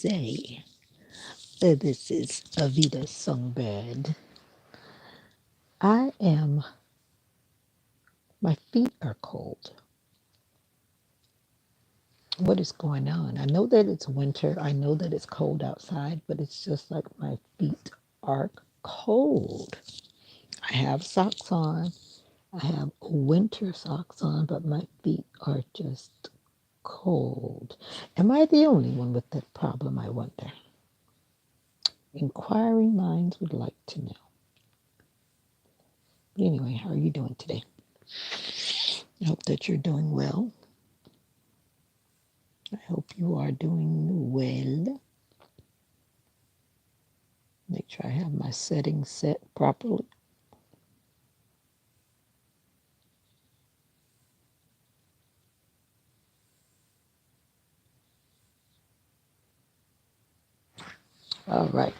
Say, this is a Veda-Song Bird. I am, my feet are cold. What is going on? I know that it's winter. I know that it's cold outside, but it's just like my feet are cold. I have socks on. I have winter socks on, but my feet are just cold. Am I the only one with that problem, I wonder? Inquiring minds would like to know. But anyway, how are you doing today? I hope that you're doing well. I hope you are doing well. Make sure I have my settings set properly. All right.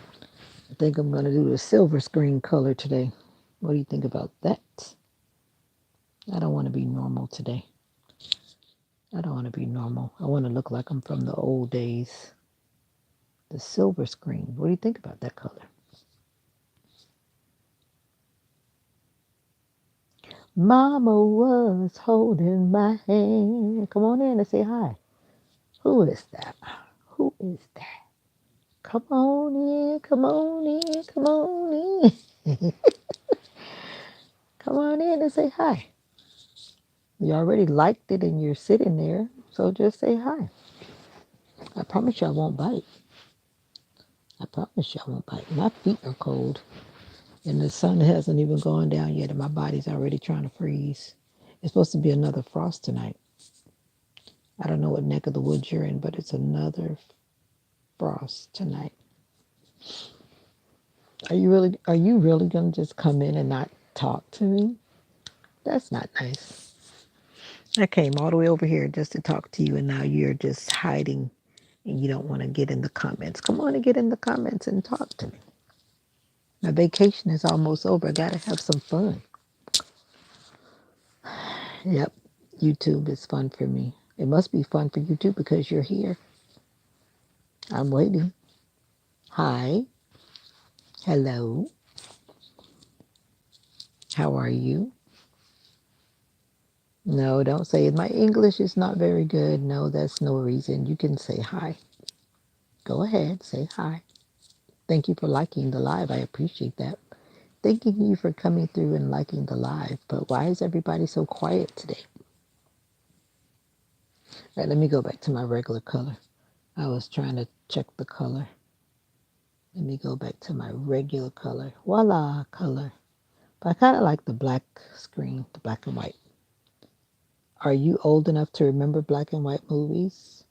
I think I'm going to do the silver screen color today. What do you think about that? I don't want to be normal today. I don't want to be normal. I want to look like I'm from the old days. The silver screen. What do you think about that color? Mama was holding my hand. Come on in and say hi. Who is that? Who is that? Come on in, come on in, come on in. Come on in and say hi. You already liked it and you're sitting there, so just say hi. I promise you I won't bite. I promise you I won't bite. My feet are cold and the sun hasn't even gone down yet and my body's already trying to freeze. It's supposed to be another frost tonight. I don't know what neck of the woods you're in, but it's another frost tonight. Are you really gonna just come in and not talk to me? That's not nice. I came all the way over here just to talk to you and now you're just hiding and you don't want to get in the comments. Come on and get in the comments and talk to me. My vacation is almost over. I gotta have some fun. Yep, YouTube is fun for me. It must be fun for you too because you're here. I'm waiting. Hi. Hello. How are you? No, don't say it. My English is not very good. No, that's no reason. You can say hi. Go ahead, say hi. Thank you for liking the live. I appreciate that. Thanking you for coming through and liking the live. But why is everybody so quiet today? All right, let me go back to my regular color. I was trying to check the color. Let me go back to my regular color. Voila, color. But I kind of like the black screen, the black and white. Are you old enough to remember black and white movies?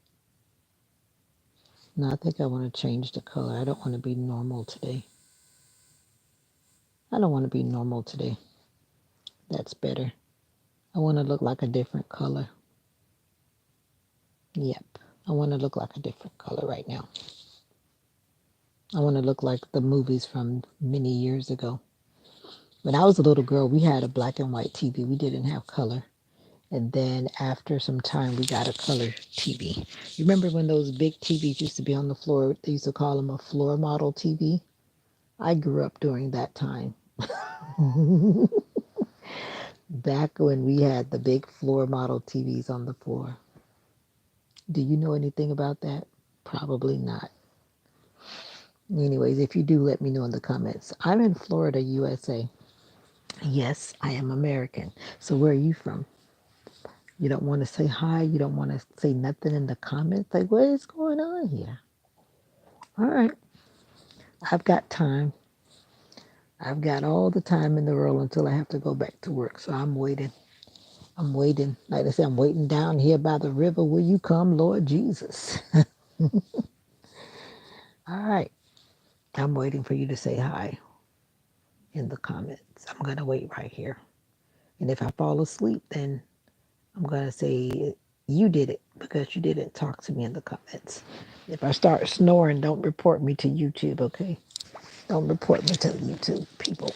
No, I think I want to change the color. I don't want to be normal today. I don't want to be normal today. That's better. I want to look like a different color. Yep. I want to look like a different color right now. I want to look like the movies from many years ago. When I was a little girl, we had a black and white TV. We didn't have color. And then after some time, we got a color TV. You remember when those big TVs used to be on the floor? They used to call them a floor model TV. I grew up during that time. Back when we had the big floor model TVs on the floor. Do you know anything about that? Probably not. Anyways, if you do, let me know in the comments. I'm in Florida, USA. Yes, I am American. So where are you from? You don't want to say hi. You don't want to say nothing in the comments. Like, what is going on here? All right. I've got time. I've got all the time in the world until I have to go back to work. So I'm waiting. I'm waiting. Like I said, I'm waiting down here by the river. Will you come, Lord Jesus? All right. I'm waiting for you to say hi in the comments. I'm going to wait right here. And if I fall asleep, then I'm going to say you did it because you didn't talk to me in the comments. If I start snoring, don't report me to YouTube, okay? Don't report me to YouTube, people.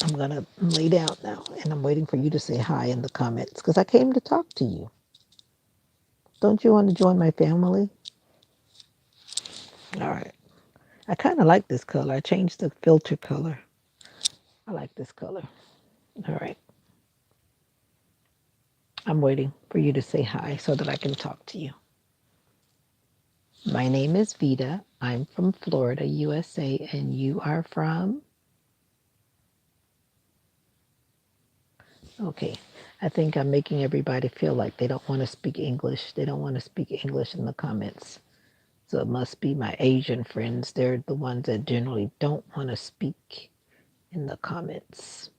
I'm going to lay down now, and I'm waiting for you to say hi in the comments because I came to talk to you. Don't you want to join my family? All right. I kind of like this color. I changed the filter color. I like this color. All right. I'm waiting for you to say hi so that I can talk to you. My name is Vita. I'm from Florida, USA, and you are from? Okay. I think I'm making everybody feel like they don't want to speak English. They don't want to speak English in the comments. So it must be my Asian friends. They're the ones that generally don't want to speak in the comments.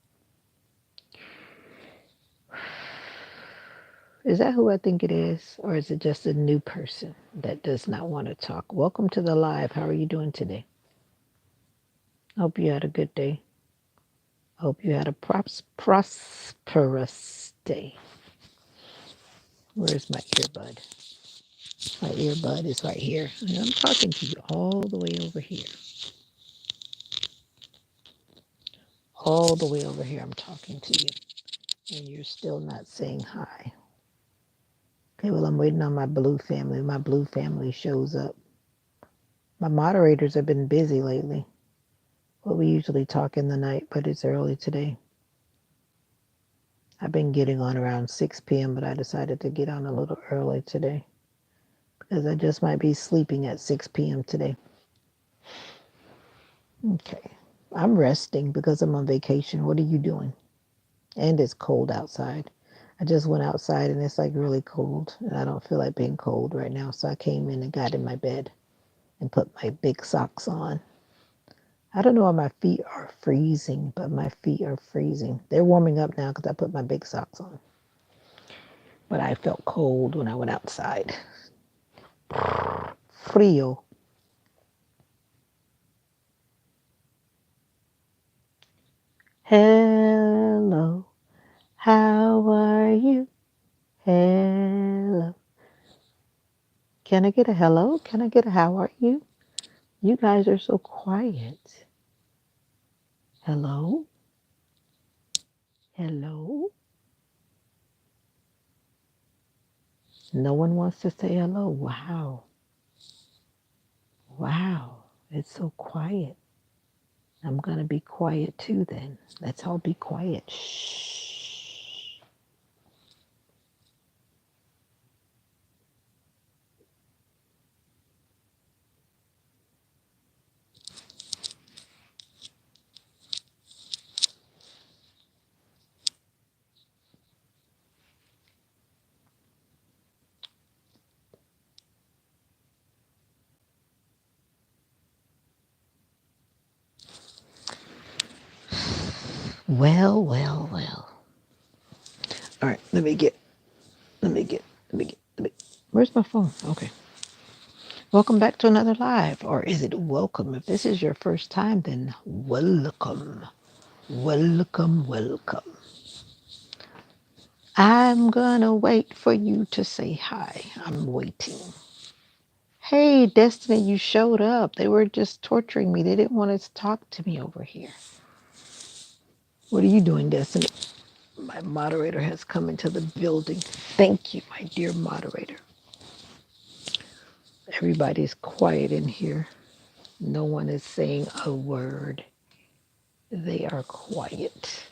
Is that who I think it is? Or is it just a new person that does not want to talk? Welcome to the live. How are you doing today? Hope you had a good day. Hope you had a prosperous day. Where's my earbud? My earbud is right here. And I'm talking to you all the way over here. All the way over here, I'm talking to you. And you're still not saying hi. Okay, well, I'm waiting on my blue family. My blue family shows up. My moderators have been busy lately. Well, we usually talk in the night, but it's early today. I've been getting on around 6 p.m., but I decided to get on a little early today because I just might be sleeping at 6 p.m. today. Okay. I'm resting because I'm on vacation. What are you doing? And it's cold outside. I just went outside and it's like really cold, and I don't feel like being cold right now. So I came in and got in my bed and put my big socks on. I don't know why my feet are freezing, but my feet are freezing. They're warming up now because I put my big socks on. But I felt cold when I went outside. Frio. Hello, how are you? Hello. Can I get a hello? Can I get a how are you? You guys are so quiet. Hello? Hello? No one wants to say hello. Wow. Wow. It's so quiet. I'm going to be quiet too then. Let's all be quiet. Shh. Well, well, well. All right, let me, where's my phone? Okay. Welcome back to another live. Or is it welcome? If this is your first time, then welcome. Welcome, welcome. I'm gonna wait for you to say hi. I'm waiting. Hey, Destiny, you showed up. They were just torturing me. They didn't want to talk to me over here. What are you doing, Destiny? My moderator has come into the building. Thank you, my dear moderator. Everybody's quiet in here. No one is saying a word. They are quiet.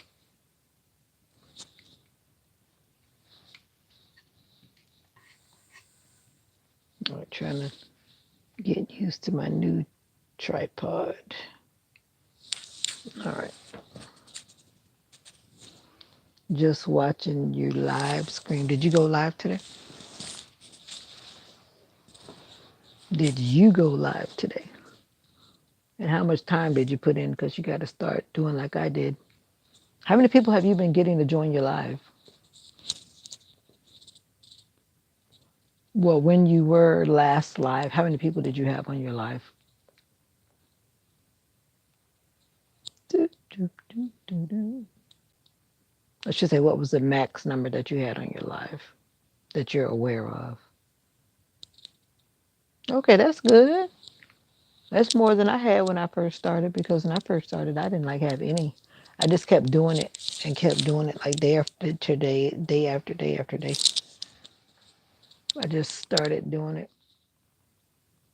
I'm trying to get used to my new tripod. All right. Just watching your live stream. Did you go live today? Did you go live today? And how much time did you put in? Because you got to start doing like I did. How many people have you been getting to join your live? Well, when you were last live, how many people did you have on your live? Do, do, do, do, do. I should say, what was the max number that you had on your live that you're aware of? Okay, that's good. That's more than I had when I first started, because when I first started, I didn't like have any. I just kept doing it and kept doing it like day after day, day after day after day. I just started doing it.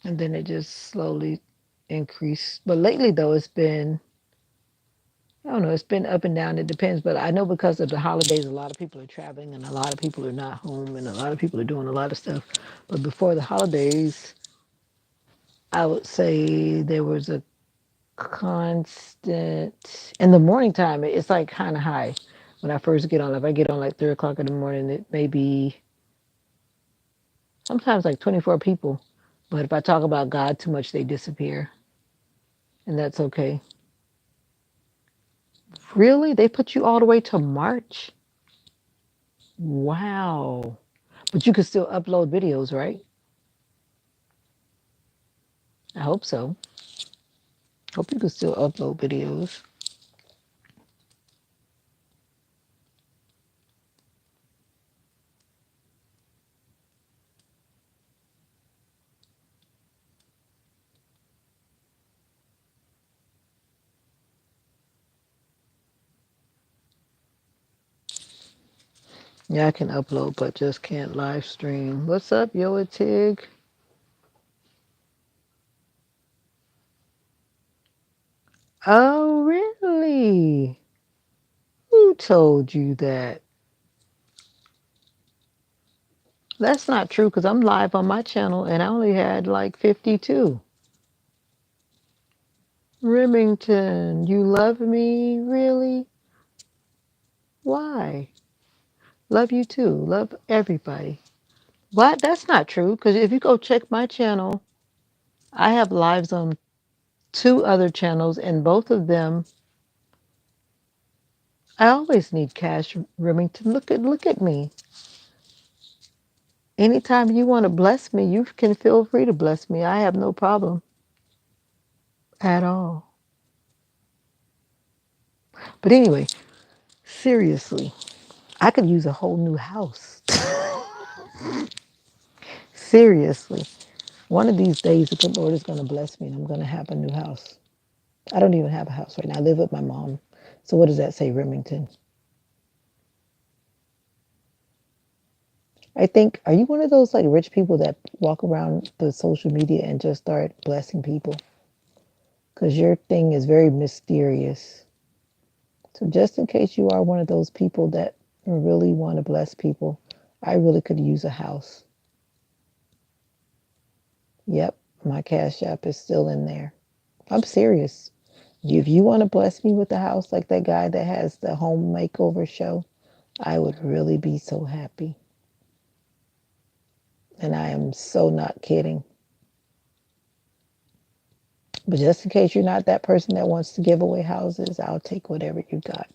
and then it just slowly increased. But lately, though, it's been, I don't know, it's been up and down. It depends. But I know because of the holidays, a lot of people are traveling and a lot of people are not home and a lot of people are doing a lot of stuff. But before the holidays, I would say there was a constant, in the morning time, it's like kind of high. When I first get on, if I get on like 3 o'clock in the morning, it may be sometimes like 24 people. But if I talk about God too much, they disappear. And that's okay. Really? They put you all the way to March? Wow. But you can still upload videos, right? I hope so. Hope you can still upload videos. Yeah, I can upload, but just can't live stream. What's up, Yo Tig? Oh, really? Who told you that? That's not true because I'm live on my channel and I only had like 52. Remington, you love me? Really? Why? Love you too. Love everybody. What? That's not true because if you go check my channel, I have lives on two other channels and both of them, I always need cash, Remington. Look at me. Anytime you want to bless me, you can feel free to bless me. I have no problem at all. But anyway, seriously, I could use a whole new house. Seriously. One of these days, the good Lord is going to bless me and I'm going to have a new house. I don't even have a house right now. I live with my mom. So what does that say, Remington? I think, are you one of those like rich people that walk around the social media and just start blessing people? Because your thing is very mysterious. So just in case you are one of those people that really want to bless people, I really could use a house. Yep, my Cash App is still in there. I'm serious. If you want to bless me with a house like that guy that has the home makeover show, I would really be so happy. And I am so not kidding. But just in case you're not that person that wants to give away houses, I'll take whatever you got.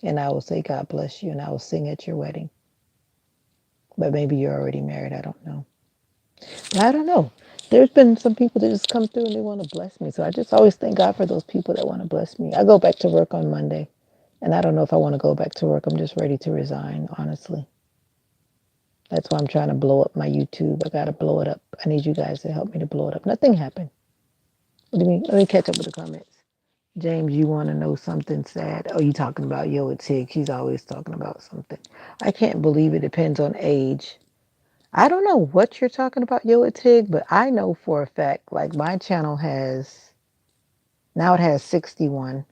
And I will say, God bless you, and I will sing at your wedding. But maybe you're already married. I don't know. But I don't know. There's been some people that just come through and they want to bless me. So I just always thank God for those people that want to bless me. I go back to work on Monday. And I don't know if I want to go back to work. I'm just ready to resign, honestly. That's why I'm trying to blow up my YouTube. I got to blow it up. I need you guys to help me to blow it up. Nothing happened. What do you mean? Let me catch up with the comments. James, you want to know something sad? Oh, you talking about Yo, it's Tig. He's always talking about something. I can't believe it depends on age. I don't know what you're talking about, Yo, it's Tig, but I know for a fact, like my channel has, now it has 61.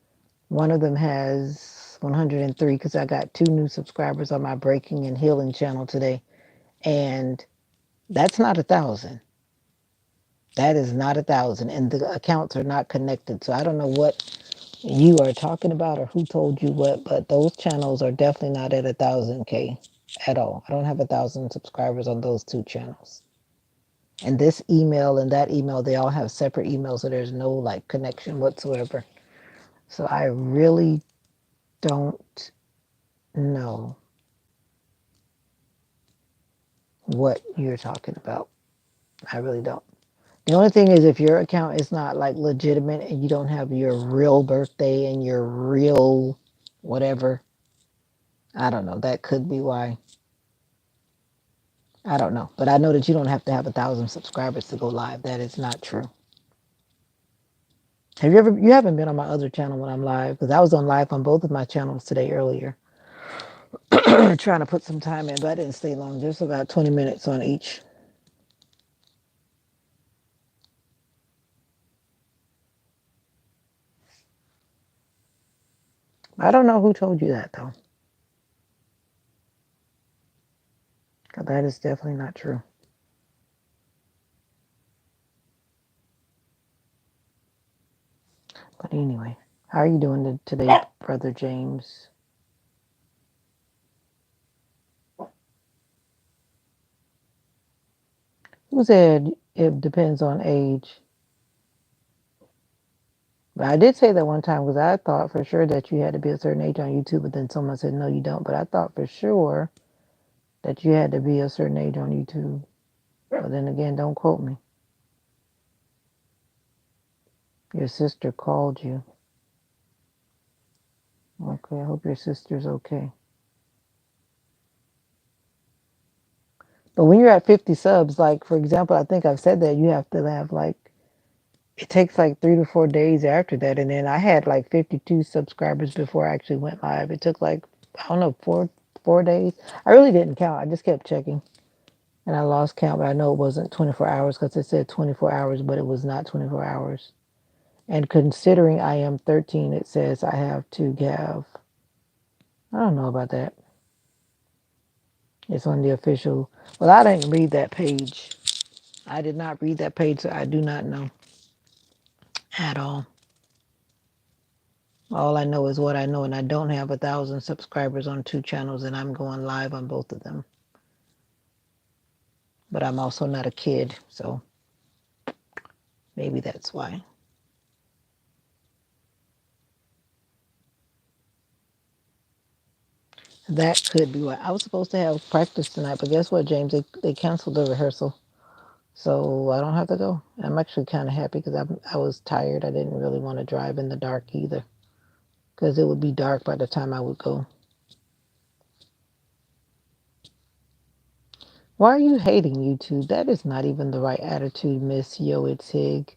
One of them has 103 because I got 2 new subscribers on my breaking and healing channel today. And that's not 1,000. That is not 1,000. And the accounts are not connected. So I don't know what you are talking about or who told you what, but those channels are definitely not at 1,000K at all. I don't have 1,000 subscribers on those 2 channels. And this email and that email, they all have separate emails, so there's no like connection whatsoever. So I really don't know what you're talking about. I really don't. The only thing is if your account is not like legitimate and you don't have your real birthday and your real whatever, I don't know. That could be why. I don't know. But I know that you don't have to have 1,000 subscribers to go live. That is not true. You haven't been on my other channel when I'm live because I was on live on both of my channels today earlier. Trying to put some time in, but I didn't stay long. Just about 20 minutes on each. I don't know who told you that though, 'cause that is definitely not true. But anyway, how are you doing today, Brother James? Who said it depends on age? But I did say that one time because I thought for sure that you had to be a certain age on YouTube, but then someone said no, you don't. But I thought for sure that you had to be a certain age on YouTube. But then again, don't quote me. Your sister called you. Okay, I hope your sister's okay. But when you're at 50 subs, like for example, I think I've said that you have to have like, it takes like 3 to 4 days after that. And then I had like 52 subscribers before I actually went live. It took like, I don't know, four days. I really didn't count. I just kept checking and I lost count, but I know it wasn't 24 hours because it said 24 hours, but it was not 24 hours. And considering I am 13, it says I have to have, I don't know about that. It's on the official. Well, I didn't read that page. I did not read that page, so I do not know at all. All I know is what I know, and I don't have 1,000 subscribers on 2 channels, and I'm going live on both of them. But I'm also not a kid, so maybe that's why. That could be why. I was supposed to have practice tonight, but guess what, James? They canceled the rehearsal, so I don't have to go. I'm actually kind of happy because I was tired. I didn't really want to drive in the dark either, because it would be dark by the time I would go. Why are you hating YouTube? That is not even the right attitude, Miss Yoitzig.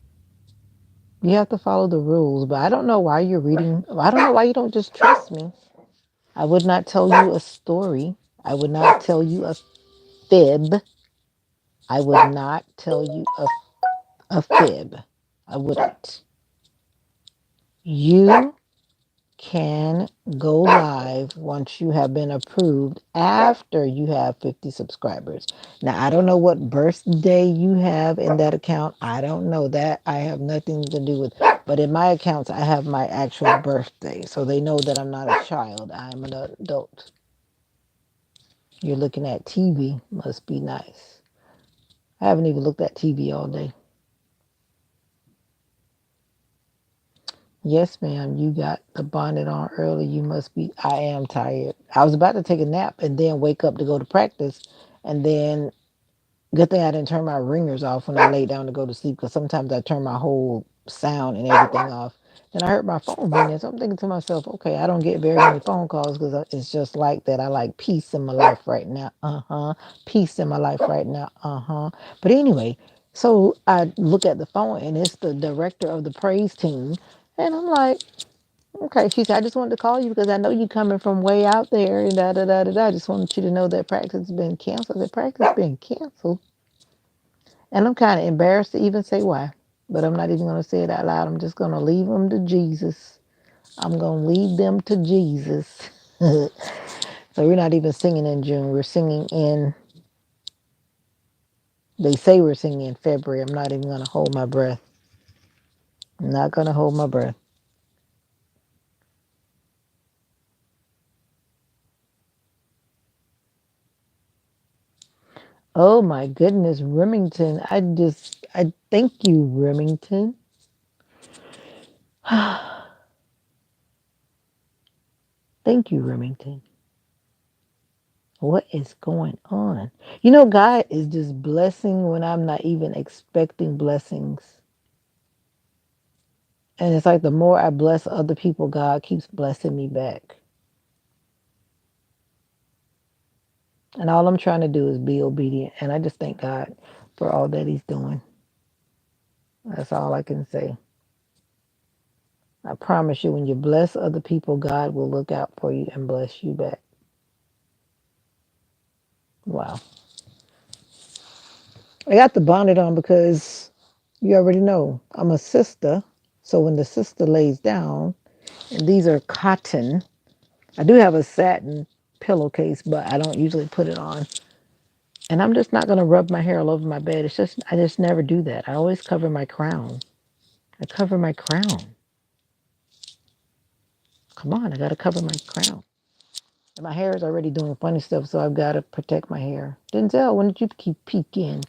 You have to follow the rules, but I don't know why you're reading. I don't know why you don't just trust me. I would not tell you a story. I would not tell you a fib. I would not tell you a fib. I wouldn't. You can go live once you have been approved after you have 50 subscribers. Now, I don't know what birthday you have in that account. I don't know that. I have nothing to do with it. But in my accounts, I have my actual birthday. So they know that I'm not a child. I'm an adult. You're looking at TV. Must be nice. I haven't even looked at TV all day. Yes, ma'am, you got the bonnet on early. You must be. I am tired. I was about to take a nap and then wake up to go to practice. And then, good thing I didn't turn my ringers off when I laid down to go to sleep because sometimes I turn my whole sound and everything off. Then I heard my phone ringing. So I'm thinking to myself, okay, I don't get very many phone calls because it's just like that. I like peace in my life right now. Peace in my life right now. But anyway, so I look at the phone and it's the director of the praise team. And I'm like, okay. She said, I just wanted to call you because I know you coming from way out there and da da da da da. I just wanted you to know that practice has been canceled. The practice has been canceled. And I'm kind of embarrassed to even say why. But I'm not even going to say it out loud. I'm just going to leave them to Jesus. I'm going to leave them to Jesus. So we're not even singing in June. We're singing in, they say we're singing in February. I'm not even going to hold my breath. I'm not going to hold my breath. Oh my goodness, Remington. I thank you, Remington. Thank you, Remington. What is going on? You know, God is just blessing when I'm not even expecting blessings. And it's like the more I bless other people, God keeps blessing me back. And all I'm trying to do is be obedient. And I just thank God for all that He's doing. That's all I can say. I promise you, when you bless other people, God will look out for you and bless you back. Wow. I got the bonnet on because you already know I'm a sister. So when the sister lays down, and these are cotton, I do have a satin pillowcase, but I don't usually put it on. And I'm just not going to rub my hair all over my bed. It's just, I just never do that. I always cover my crown. I cover my crown. Come on, I got to cover my crown. And my hair is already doing funny stuff, so I've got to protect my hair. Denzel, when did you keep peeking?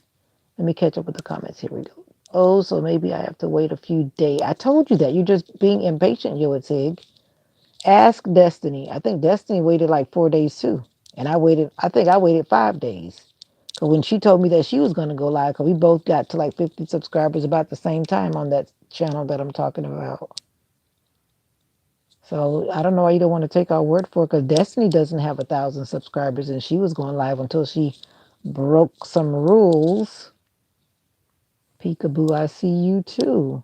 Let me catch up with the comments. Here we go. Oh, so maybe I have to wait a few days. I told you that. You're just being impatient, Yoatig. Ask Destiny. I think Destiny waited like 4 days too. And I think I waited 5 days. Because when she told me that she was going to go live, because we both got to like 50 subscribers about the same time on that channel that I'm talking about. So I don't know why you don't want to take our word for it, because Destiny doesn't have 1,000 subscribers and she was going live until she broke some rules. Peekaboo, I see you too.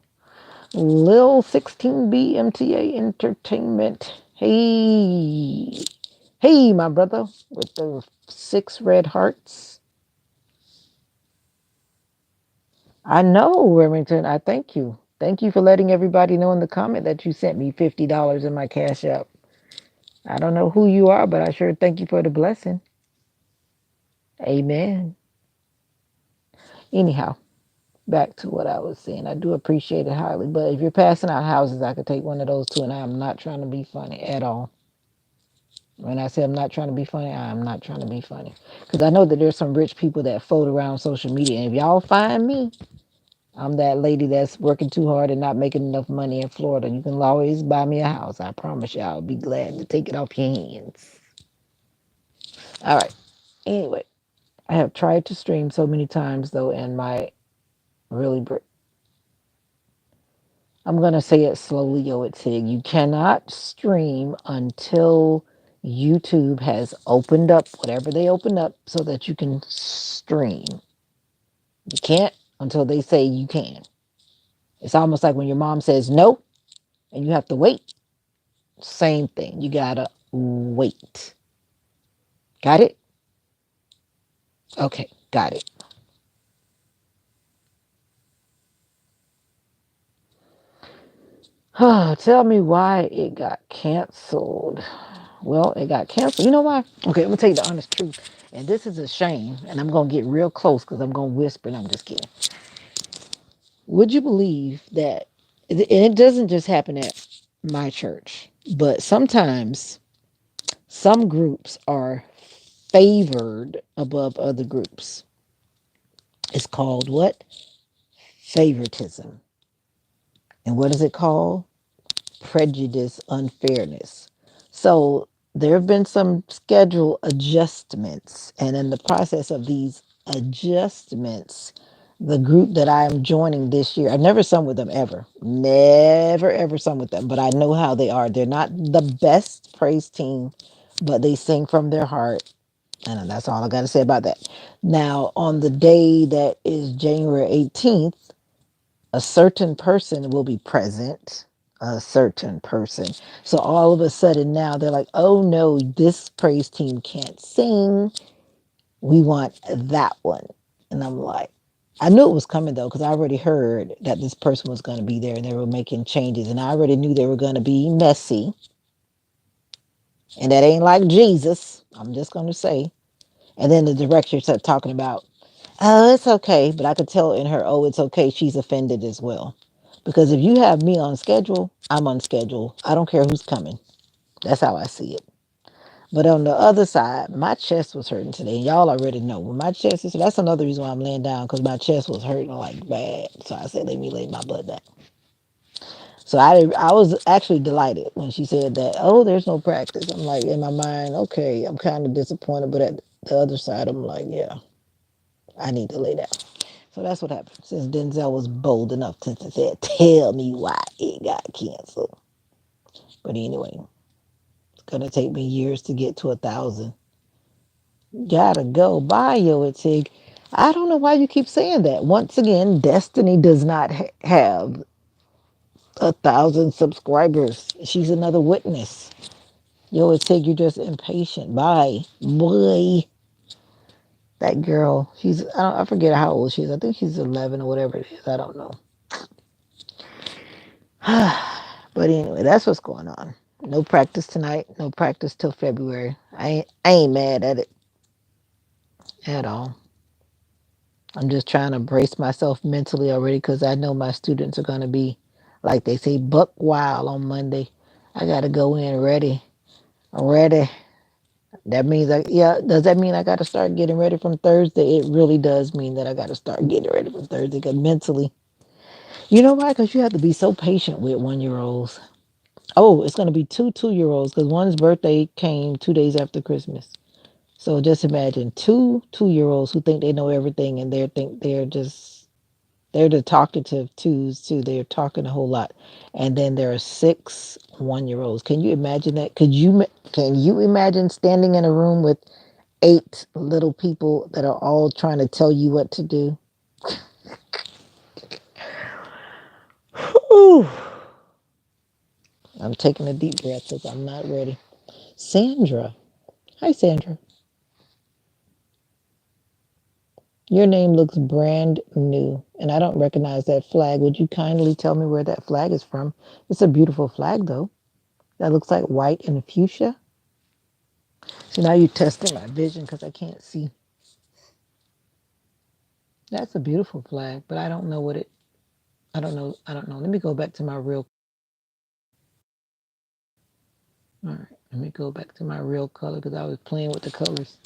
Lil 16B MTA Entertainment. Hey. Hey, my brother, with the 6 red hearts. I know, Remington. I thank you. Thank you for letting everybody know in the comment that you sent me $50 in my Cash App. I don't know who you are, but I sure thank you for the blessing. Amen. Anyhow, back to what I was saying. I do appreciate it highly, but if you're passing out houses, I could take one of those too, and I am not trying to be funny at all. When I say I'm not trying to be funny, I'm not trying to be funny. Because I know that there's some rich people that float around social media, and if y'all find me, I'm that lady that's working too hard and not making enough money in Florida. You can always buy me a house. I promise you, I'll be glad to take it off your hands. All right. Anyway, I have tried to stream so many times though, and my really, I'm gonna say it slowly, yo. It's Sig. You cannot stream until YouTube has opened up whatever they open up so that you can stream. You can't until they say you can. It's almost like when your mom says no, and you have to wait. Same thing. You gotta wait. Got it? Okay, got it. Tell me why it got canceled. Well, it got canceled. You know why? Okay, I'm gonna tell you the honest truth. And this is a shame. And I'm gonna get real close because I'm gonna whisper and I'm just kidding. Would you believe that? And it doesn't just happen at my church, but sometimes some groups are favored above other groups. It's called what? Favoritism. And what is it called? Prejudice, unfairness. So there have been some schedule adjustments. And in the process of these adjustments, the group that I am joining this year, I've never sung with them ever. Never, ever sung with them. But I know how they are. They're not the best praise team, but they sing from their heart. And that's all I got to say about that. Now, on the day that is January 18th, a certain person will be present, a certain person. So all of a sudden now they're like, oh no, this praise team can't sing. We want that one. And I'm like, I knew it was coming though, because I already heard that this person was going to be there and they were making changes. And I already knew they were going to be messy. And that ain't like Jesus. I'm just going to say. And then the director started talking about, oh, it's okay. But I could tell in her, oh, it's okay. She's offended as well. Because if you have me on schedule, I'm on schedule. I don't care who's coming. That's how I see it. But on the other side, my chest was hurting today. And y'all already know when my chest is, that's another reason why I'm laying down, because my chest was hurting like bad. So I said, let me lay my butt down. So I was actually delighted when she said that, oh, there's no practice. I'm like, in my mind, okay, I'm kind of disappointed. But at the other side, I'm like, yeah, I need to lay down. So that's what happened. Since Denzel was bold enough to say, tell me why it got canceled. But anyway, it's gonna take me years to get to 1,000. Gotta go. Bye, Yoitig. I don't know why you keep saying that. Once again, Destiny does not have 1,000 subscribers. She's another witness. Yoitig, you're just impatient. Bye. Boy. That girl, I forget how old she is. I think she's 11 or whatever it is. I don't know. But anyway, that's what's going on. No practice tonight. No practice till February. I ain't mad at it at all. I'm just trying to brace myself mentally already because I know my students are going to be, like they say, buck wild on Monday. I got to go in ready. Ready. That means yeah, does that mean I got to start getting ready from Thursday? It really does mean that I got to start getting ready from Thursday because mentally, you know why? Because you have to be so patient with 1 year olds. Oh, it's going to be two-year olds because one's birthday came 2 days after Christmas. So just imagine two-year olds who think they know everything and they're the talkative twos too. They're talking a whole lot. And then there are 6 1 year olds. Can you imagine that? Can you imagine standing in a room with 8 little people that are all trying to tell you what to do? Whew. I'm taking a deep breath because I'm not ready. Sandra. Hi, Sandra. Your name looks brand new, and I don't recognize that flag. Would you kindly tell me where that flag is from? It's a beautiful flag, though. That looks like white and fuchsia. So now you're testing my vision because I can't see. That's a beautiful flag, but I don't know what it. I don't know. I don't know. Let me go back to my real. All right. Let me go back to my real color because I was playing with the colors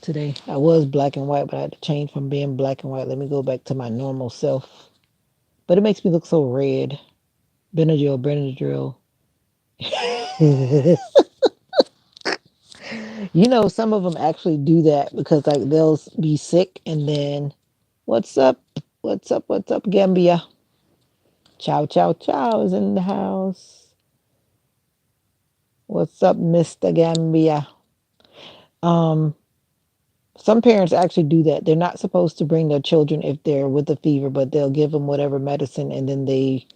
today. I was black and white, but I had to change from being black and white. Let me go back to my normal self. But it makes me look so red. Benadryl, Benadryl. You know, some of them actually do that because like they'll be sick and then, what's up? What's up? What's up, Gambia? Chow, chow, chow is in the house. What's up, Mr. Gambia? Um, some parents actually do that. They're not supposed to bring their children if they're with a fever, but they'll give them whatever medicine and then they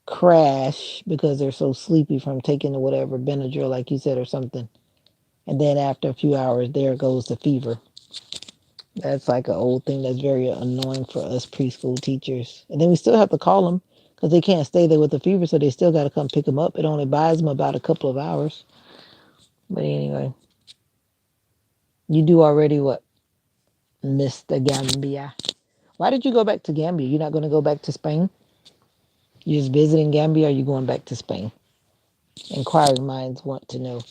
crash because they're so sleepy from taking the whatever Benadryl, like you said, or something. And then after a few hours, there goes the fever. That's like an old thing that's very annoying for us preschool teachers. And then we still have to call them because they can't stay there with the fever, so they still got to come pick them up. It only buys them about a couple of hours. But anyway, you do already what, Mr. Gambia? Why did you go back to Gambia? You're not going to go back to Spain? You're just visiting Gambia or are you going back to Spain? Inquiring minds want to know.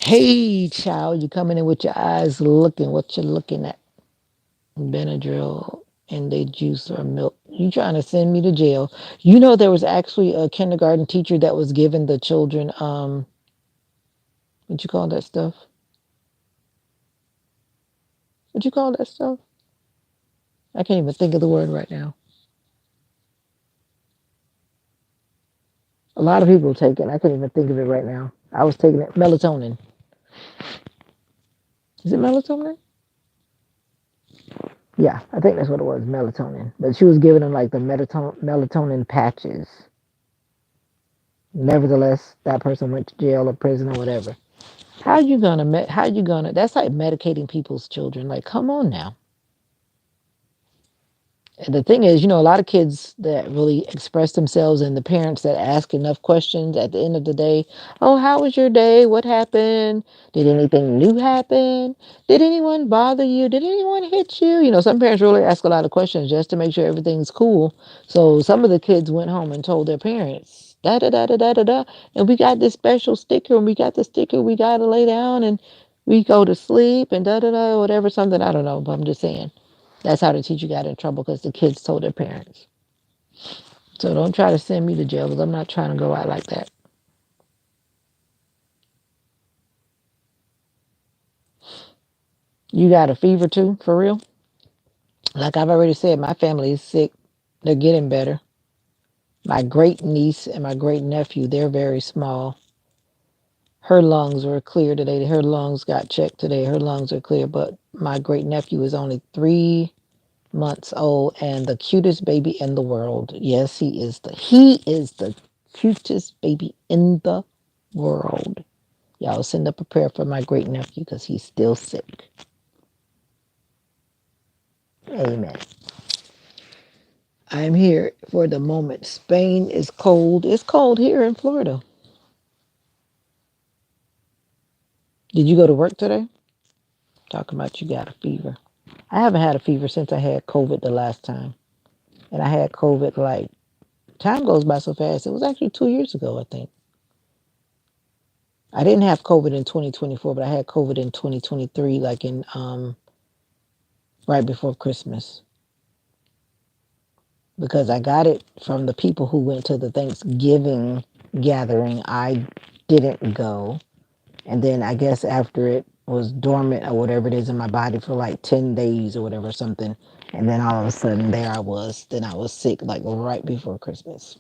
Hey, child, you coming in with your eyes looking. What you looking at? Benadryl and they juice or milk. You trying to send me to jail? You know there was actually a kindergarten teacher that was giving the children what you call that stuff? What you call that stuff? I can't even think of the word right now. A lot of people take it. I can't even think of it right now. I was taking it melatonin. Is it melatonin? Yeah, I think that's what it was, melatonin. But she was giving them like the melatonin patches. Nevertheless, that person went to jail or prison or whatever. How you gonna, that's like medicating people's children. Like, come on now. And the thing is, a lot of kids that really express themselves and the parents that ask enough questions at the end of the day, oh, how was your day? What happened? Did anything new happen? Did anyone bother you? Did anyone hit you? Some parents really ask a lot of questions just to make sure everything's cool. So some of the kids went home and told their parents, da da da da da da da, and we got this special sticker and we got the sticker, we got to lay down and we go to sleep and da da da, whatever, something. I don't know, but I'm just saying. That's how the teacher got in trouble because the kids told their parents. So don't try to send me to jail because I'm not trying to go out like that. You got a fever too, for real? Like I've already said, my family is sick. They're getting better. My great niece and my great nephew, they're very small. Her lungs were clear today. Her lungs got checked today. Her lungs are clear, but my great nephew is only 3 months old and the cutest baby in the world. Yes, he is the cutest baby in the world. Y'all send up a prayer for my great nephew because he's still sick. Amen. I'm here for the moment. Spain is cold. It's cold here in Florida. Did you go to work today? Talking about you got a fever. I haven't had a fever since I had COVID the last time. And I had COVID like, time goes by so fast. It was actually 2 years ago, I think. I didn't have COVID in 2024, but I had COVID in 2023, like in right before Christmas, because I got it from the people who went to the Thanksgiving gathering. I didn't go. And then I guess after it was dormant or whatever it is in my body for like 10 days or whatever, something. And then all of a sudden there I was. Then I was sick like right before Christmas.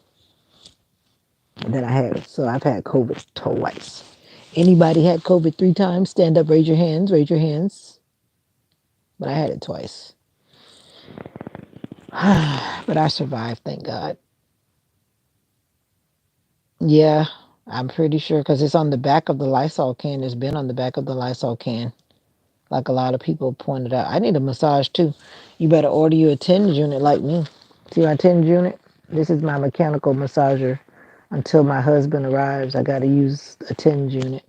And then so I've had COVID twice. Anybody had COVID 3 times? Stand up, raise your hands, raise your hands. But I had it twice. But I survived, thank God. Yeah, I'm pretty sure because it's on the back of the Lysol can. It's been on the back of the Lysol can, like a lot of people pointed out. I need a massage too. You better order you a TENS unit like me. See my TENS unit? This is my mechanical massager. Until my husband arrives, I got to use a TENS unit.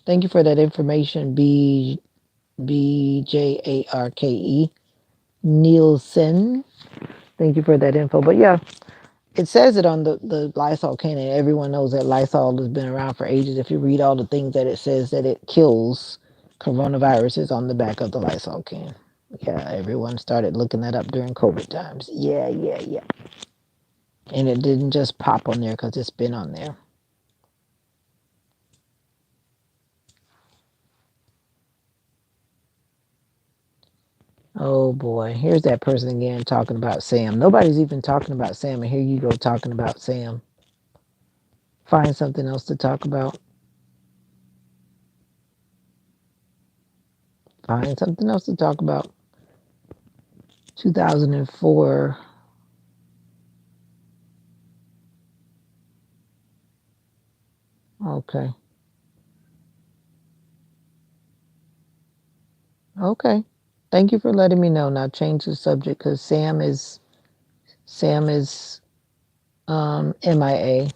Thank you for that information, BJARKE Nielsen. Thank you for that info. But yeah, it says it on the Lysol can, and everyone knows that Lysol has been around for ages. If you read all the things that it says that it kills coronaviruses on the back of the Lysol can. Yeah, everyone started looking that up during COVID times. Yeah, yeah, yeah. And it didn't just pop on there because it's been on there. Oh boy, here's that person again talking about Sam. Nobody's even talking about Sam, and here you go talking about Sam. Find something else to talk about. Find something else to talk about. 2004. Okay. Okay. Thank you for letting me know. Now change the subject because Sam is MIA.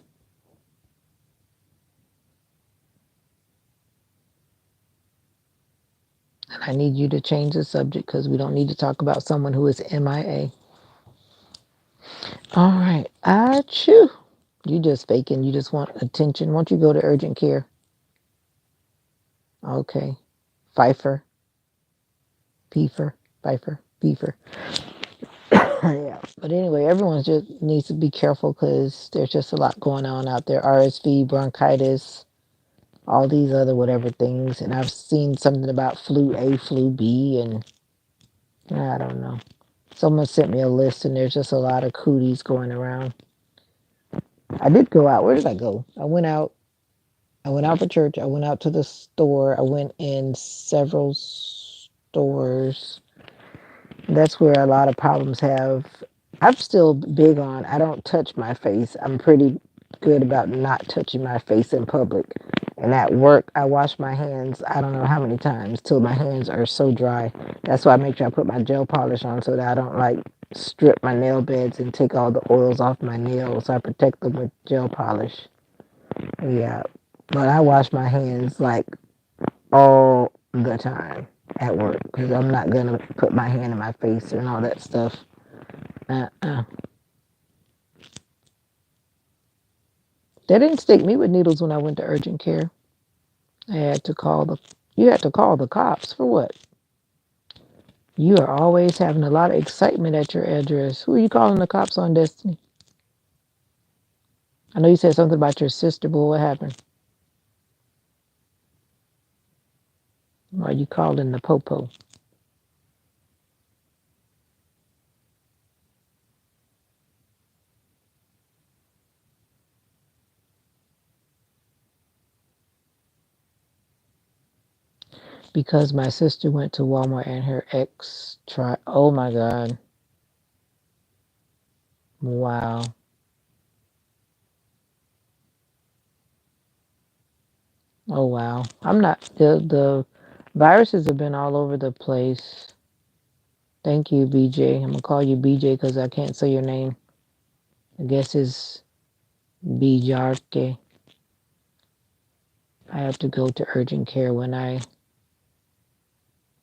And I need you to change the subject because we don't need to talk about someone who is MIA. All right. Achoo. You just faking. You just want attention. Won't you go to urgent care? Okay. Pfeiffer. Pfeiffer. Pfeiffer. Pfeiffer. Yeah. But anyway, everyone just needs to be careful because there's just a lot going on out there. RSV, bronchitis, all these other whatever things. And I've seen something about flu A, flu B, and I don't know. Someone sent me a list, and there's just a lot of cooties going around. I did go out. Where did I go? I went out. I went out for church. I went out to the store. I went in several stores. That's where a lot of problems have. I'm still big on, I don't touch my face. I'm pretty good about not touching my face in public. And at work, I wash my hands, I don't know how many times, till my hands are so dry. That's why I make sure I put my gel polish on so that I don't like strip my nail beds and take all the oils off my nails. So I protect them with gel polish. Yeah. But I wash my hands like all the time at work because I'm not going to put my hand in my face and all that stuff. Uh-uh. They didn't stick me with needles when I went to urgent care. I had to call the You had to call the cops for what? You are always having a lot of excitement at your address. Who are you calling the cops on, Destiny? I know you said something about your sister, but what happened? Why are you calling the popo? Because my sister went to Walmart and her ex tried. Oh my God. Wow. Oh wow. I'm not the viruses have been all over the place. Thank you, BJ. I'm gonna call you BJ because I can't say your name. I guess it's Bijarke. I have to go to urgent care when I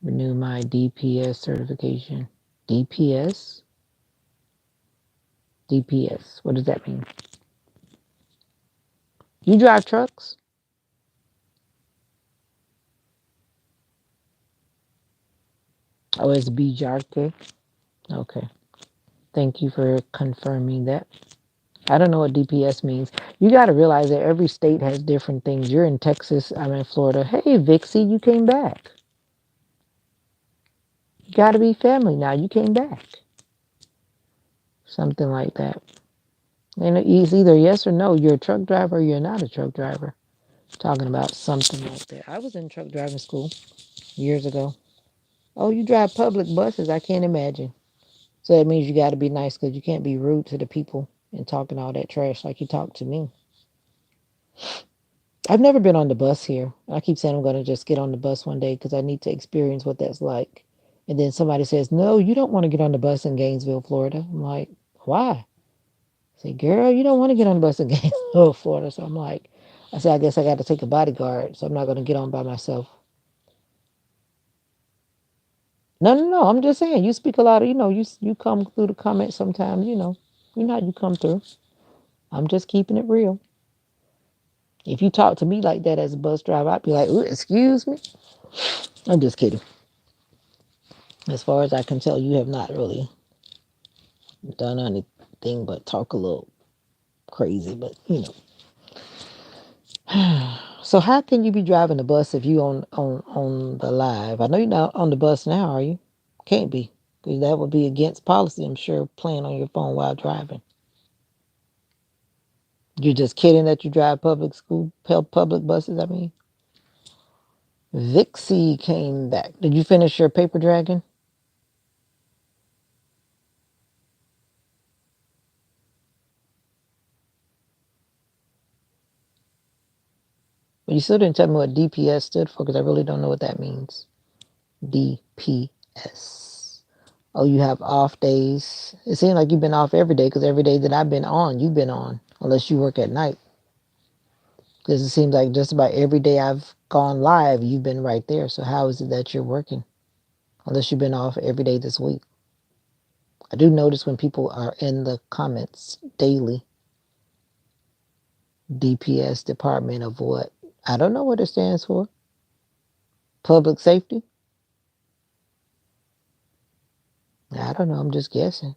renew my DPS certification. DPS? DPS. What does that mean? You drive trucks? Oh, it's BJRK. Okay. Thank you for confirming that. I don't know what DPS means. You got to realize that every state has different things. You're in Texas. I'm in Florida. Hey, Vixie, you came back. You got to be family now. You came back. Something like that. And it's either yes or no. You're a truck driver or you're not a truck driver. Talking about something like that. I was in truck driving school years ago. Oh, you drive public buses? I can't imagine. So that means you got to be nice because you can't be rude to the people and talking all that trash like you talk to me. I've never been on the bus here. I keep saying I'm going to just get on the bus one day because I need to experience what that's like. And then somebody says, no, you don't want to get on the bus in Gainesville, Florida. I'm like, why? I say, girl, you don't want to get on the bus in Gainesville, Florida. So I'm like, I say, I guess I got to take a bodyguard. So I'm not going to get on by myself. No, no, no. I'm just saying, you speak a lot of, you come through the comments sometimes, you know how you come through. I'm just keeping it real. If you talk to me like that as a bus driver, I'd be like, ooh, excuse me. I'm just kidding. As far as I can tell, you have not really done anything but talk a little crazy, but So how can you be driving the bus if you on the live? I know you're not on the bus now, are you? Can't be, because that would be against policy. I'm sure playing on your phone while driving. You're just kidding that you drive public buses. I mean, Vixie came back. Did you finish your paper dragon? Well, you still didn't tell me what DPS stood for because I really don't know what that means. DPS. Oh, you have off days. It seems like you've been off every day because every day that I've been on, you've been on, unless you work at night. Because it seems like just about every day I've gone live, you've been right there. So how is it that you're working? Unless you've been off every day this week. I do notice when people are in the comments daily, DPS, Department of what? I don't know what it stands for. Public safety? I don't know. I'm just guessing.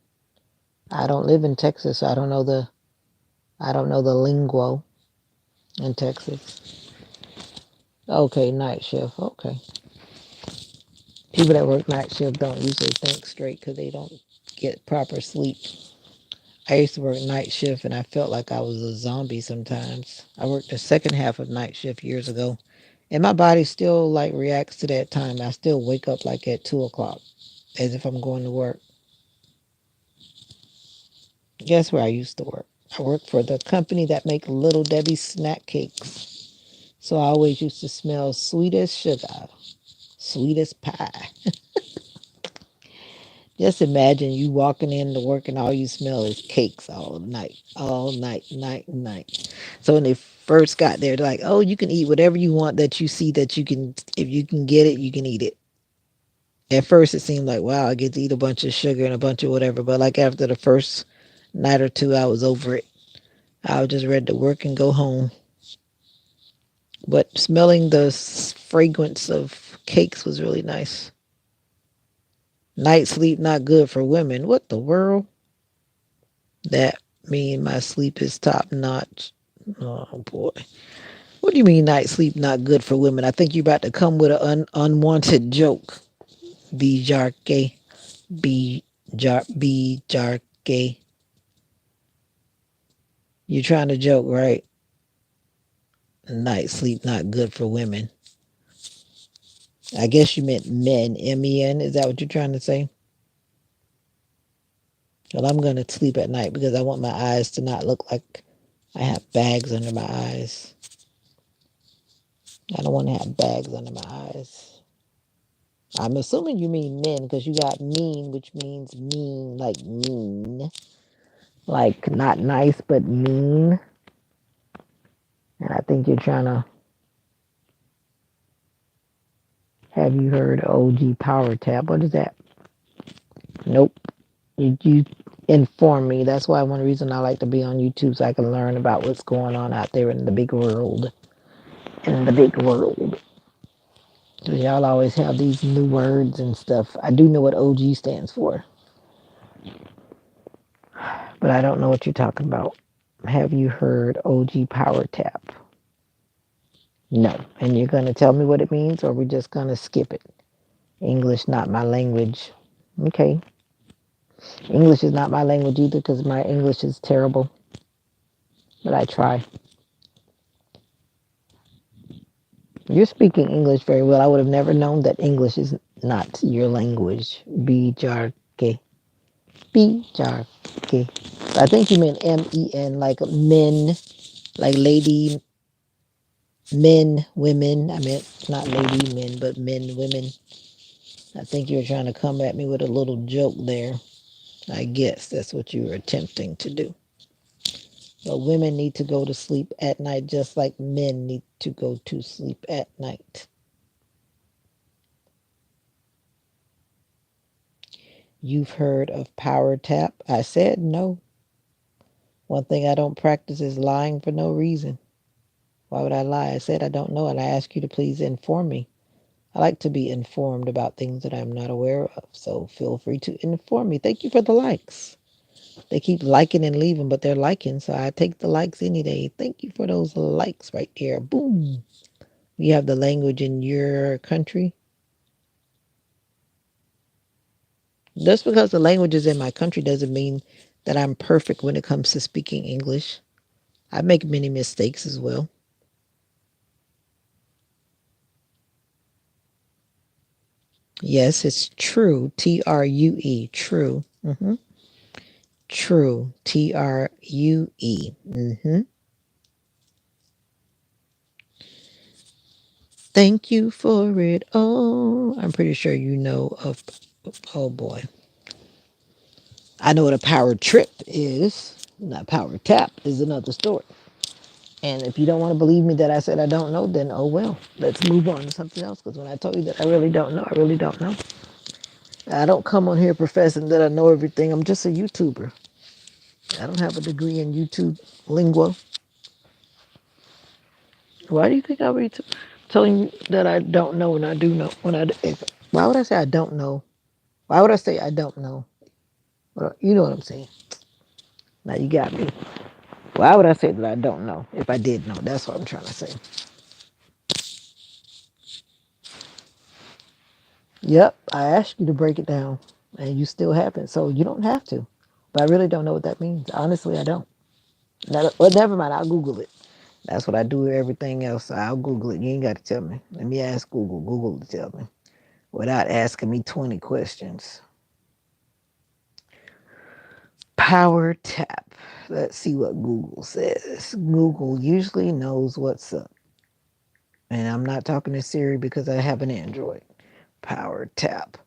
I don't live in Texas, so I don't know the lingo in Texas. Okay, night shift. Okay. People that work night shift don't usually think straight because they don't get proper sleep. I used to work night shift and I felt like I was a zombie sometimes. I worked the second half of night shift years ago. And my body still like reacts to that time. I still wake up like at 2 o'clock as if I'm going to work. Guess where I used to work? I worked for the company that make Little Debbie snack cakes. So I always used to smell sweet as sugar, sweet as pie. Just imagine you walking into work and all you smell is cakes all night, night, night. So when they first got there, they're like, "Oh, you can eat whatever you want that you see that you can. If you can get it, you can eat it." At first, it seemed like, "Wow, I get to eat a bunch of sugar and a bunch of whatever." But like after the first night or two, I was over it. I was just ready to work and go home. But smelling the fragrance of cakes was really nice. Night sleep not good for women. What the world? That mean my sleep is top notch. Oh boy. What do you mean night sleep not good for women? I think you're about to come with an unwanted joke. Be jarke. Be jarke. You're trying to joke, right? Night sleep not good for women. I guess you meant men. Men. Is that what you're trying to say? Well, I'm going to sleep at night because I want my eyes to not look like I have bags under my eyes. I don't want to have bags under my eyes. I'm assuming you mean men because you got mean, which means mean, like mean. Like not nice, but mean. And I think you're trying to Have you heard OG Power Tap? What is that? Nope. You inform me. That's why one reason I like to be on YouTube so I can learn about what's going on out there in the big world. In the big world. 'Cause y'all always have these new words and stuff. I do know what OG stands for, but I don't know what you're talking about. Have you heard OG Power Tap? No. And you're going to tell me what it means, or we're just going to skip it? English, not my language. Okay. English is not my language either because my English is terrible, but I try. You're speaking English very well. I would have never known that English is not your language. Bijarke. Bijarke. I think you meant men, like men, like lady, men, women. I meant not lady, men, but men, women. I think you were trying to come at me with a little joke there. I guess that's what you were attempting to do. But women need to go to sleep at night just like men need to go to sleep at night. You've heard of power tap? I said no. One thing I don't practice is lying for no reason. Why would I lie? I said I don't know, and I ask you to please inform me. I like to be informed about things that I'm not aware of, so feel free to inform me. Thank you for the likes. They keep liking and leaving, but they're liking, so I take the likes any day. Thank you for those likes right there. Boom. You have the language in your country. Just because the language is in my country doesn't mean that I'm perfect when it comes to speaking English. I make many mistakes as well. Yes, it's true. True. True. True. True. Thank you for it all. I'm pretty sure you know of, oh boy. I know what a power trip is. Not power tap is another story. And if you don't want to believe me that I said I don't know, then oh well. Let's move on to something else. Because when I told you that I really don't know, I really don't know. I don't come on here professing that I know everything. I'm just a YouTuber. I don't have a degree in YouTube lingo. Why do you think I'll be telling you that I don't know when I do know? Why would I say I don't know? Why would I say I don't know? Well, you know what I'm saying. Now you got me. Why would I say that I don't know if I did know? That's what I'm trying to say. Yep, I asked you to break it down, and you still haven't. So you don't have to. But I really don't know what that means. Honestly, I don't. Well, never mind. I'll Google it. That's what I do with everything else. I'll Google it. You ain't got to tell me. Let me ask Google. Google to tell me without asking me 20 questions. Power tap. Let's see what Google says. Google usually knows what's up. And I'm not talking to Siri because I have an Android. Power tap.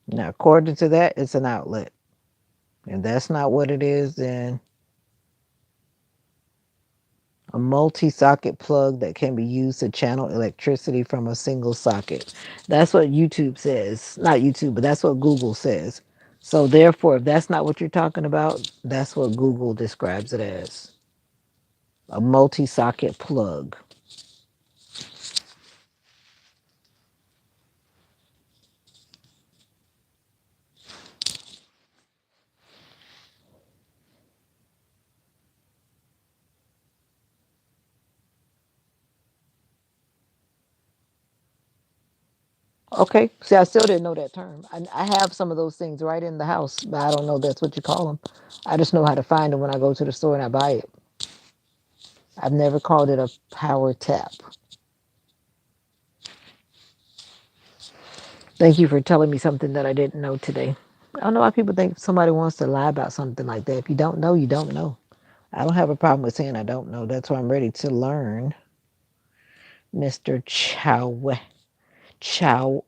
Now, according to that, it's an outlet. If that's not what it is, then a multi-socket plug that can be used to channel electricity from a single socket. That's what YouTube says. Not YouTube, but that's what Google says. So therefore, if that's not what you're talking about, that's what Google describes it as. A multi-socket plug. Okay. See, I still didn't know that term. I have some of those things right in the house, but I don't know that's what you call them. I just know how to find them when I go to the store and I buy it. I've never called it a power tap. Thank you for telling me something that I didn't know today. I don't know why people think somebody wants to lie about something like that. If you don't know, you don't know. I don't have a problem with saying I don't know. That's why I'm ready to learn. Mr. Chow. Chow.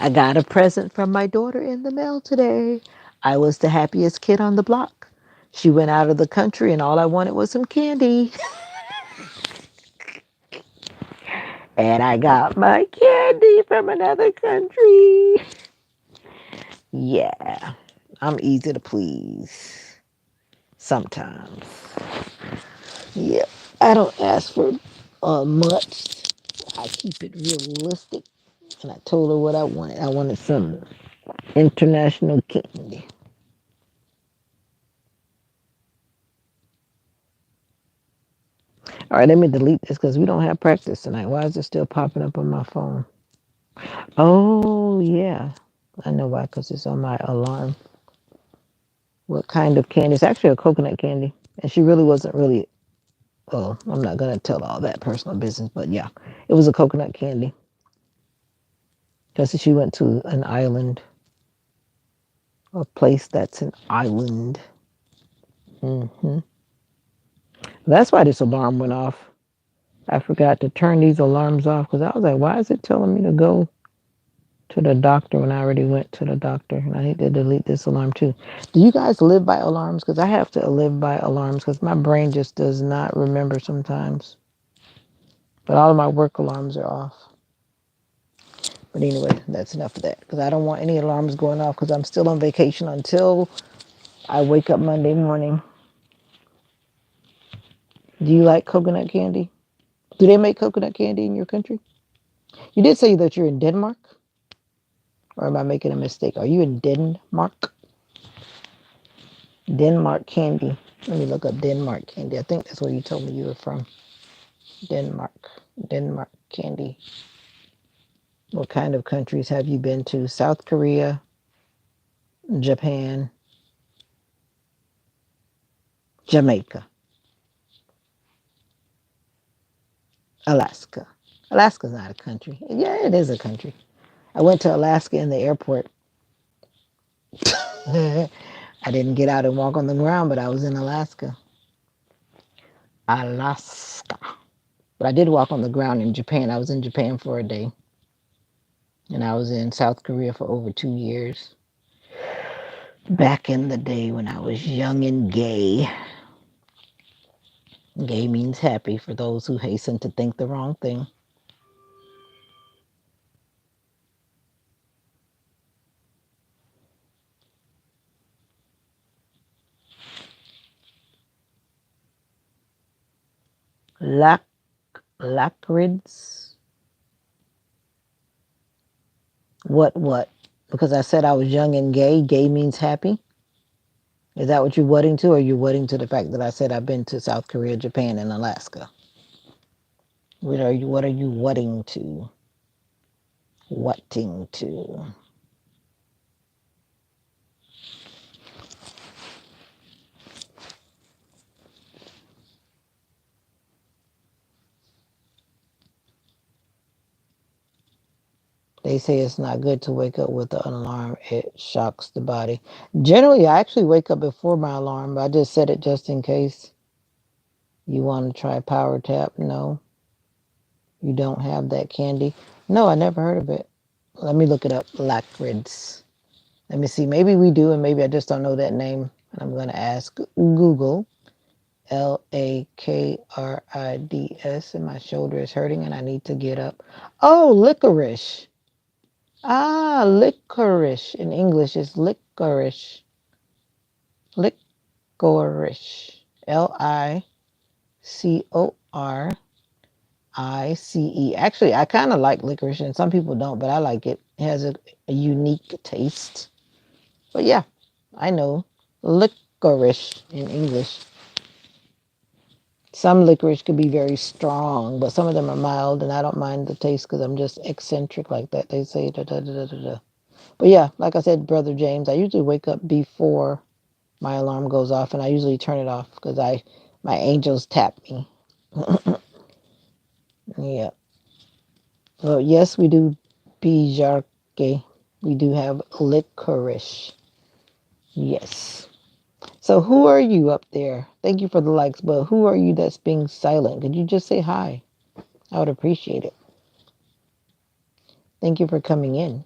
I got a present from my daughter in the mail today. I was the happiest kid on the block. She went out of the country and all I wanted was some candy. And I got my candy from another country. Yeah, I'm easy to please. Sometimes. Yeah, I don't ask for much. I keep it realistic. And I told her what I wanted. I wanted some international candy. All right, let me delete this because we don't have practice tonight. Why is it still popping up on my phone? Oh, yeah. I know why, because it's on my alarm. What kind of candy? It's actually a coconut candy. And she really wasn't really, oh, I'm not going to tell all that personal business, but yeah, it was a coconut candy. Because she went to an island, a place that's an island. hmm That's why this alarm went off. I forgot to turn these alarms off because I was like, why is it telling me to go to the doctor when I already went to the doctor? And I need to delete this alarm too. Do you guys live by alarms? Because I have to live by alarms because my brain just does not remember sometimes. But all of my work alarms are off. But anyway, that's enough of that because I don't want any alarms going off because I'm still on vacation until I wake up Monday morning. Do you like coconut candy? Do they make coconut candy in your country? You did say that you're in Denmark, or am I making a mistake? Are you in Denmark? Denmark candy. Let me look up Denmark candy. I think that's where you told me you were from. Denmark. Denmark candy. What kind of countries have you been to? South Korea, Japan, Jamaica, Alaska. Alaska's not a country. Yeah, it is a country. I went to Alaska in the airport. I didn't get out and walk on the ground, but I was in Alaska. Alaska. But I did walk on the ground in Japan. I was in Japan for a day. And I was in South Korea for over 2 years. Back in the day when I was young and gay. Gay means happy for those who hasten to think the wrong thing. Lac Lacrids. What? Because I said I was young and gay. Gay means happy. Is that what you're wedding to, or you're wedding to the fact that I said I've been to South Korea, Japan, and Alaska? What are you wedding to? Whatting to? They say it's not good to wake up with an alarm. It shocks the body. Generally, I actually wake up before my alarm, but I just set it just in case. You want to try power tap? No, you don't have that candy. No, I never heard of it. Let me look it up. Lacrids. Let me see. Maybe we do, and maybe I just don't know that name. And I'm going to ask Google. Lakrids, and my shoulder is hurting, and I need to get up. Oh, licorice. Ah, licorice. In English, it's licorice. Licorice. Licorice. Actually, I kind of like licorice, and some people don't, but I like it. It has a unique taste. But yeah, I know licorice in English. Some licorice could be very strong, but some of them are mild, and I don't mind the taste because I'm just eccentric like that. They say da da da da da da. But yeah, like I said, Brother James, I usually wake up before my alarm goes off, and I usually turn it off because my angels tap me. Yeah. Well, yes, we do bijarke. We do have licorice. Yes. So who are you up there? Thank you for the likes, but who are you that's being silent? Could you just say hi? I would appreciate it. Thank you for coming in.